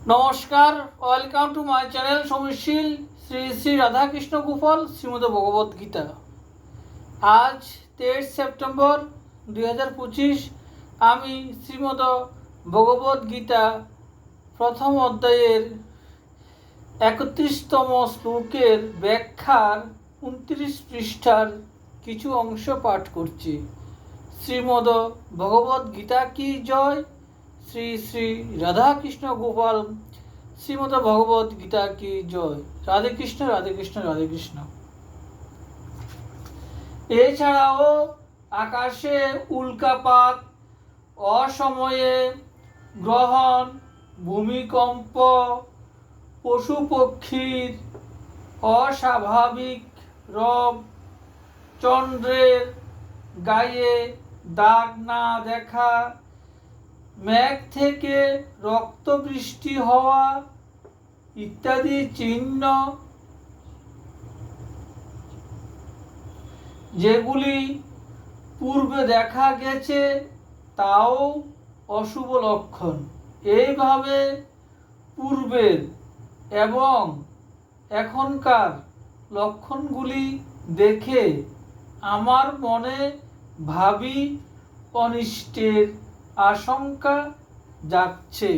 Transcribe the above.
নমস্কার, welcome to my channel সমীশীল শ্রী শ্রী রাধাকৃষ্ণ গোপাল শ্রীমদ ভগবত গীতা। আজ 23 সেপ্টেম্বর 2025। আমি শ্রীমদ ভগবত গীতা প্রথম অধ্যায়ের 31তম শ্লোকের ব্যাখ্যার 29 পৃষ্ঠার কিছু অংশ পাঠ করছি। শ্রীমদ ভগবত গীতা কি জয়। শ্রী শ্রী রাধাকৃষ্ণ গোপাল শ্রীমদ ভগবত গীতা কি জয়। রাধে কৃষ্ণ, রাধে কৃষ্ণ, রাধে কৃষ্ণ। এছাড়াও আকাশে উল্কাপাত, অসময়ে গ্রহণ, ভূমিকম্প, পশু পক্ষীর অস্বাভাবিক রোগ, চন্দ্রের গায়ে দাগ না দেখা, মেঘ থেকে রক্ত বৃষ্টি হওয়া ইত্যাদি চিহ্ন যেগুলি পূর্বে দেখা গেছে তাও অশুভ লক্ষণ। এইভাবে পূর্বের এবং এখনকার লক্ষণগুলি দেখে আমার মনে ভাবী অনিষ্টের আশঙ্কা যাচ্ছে।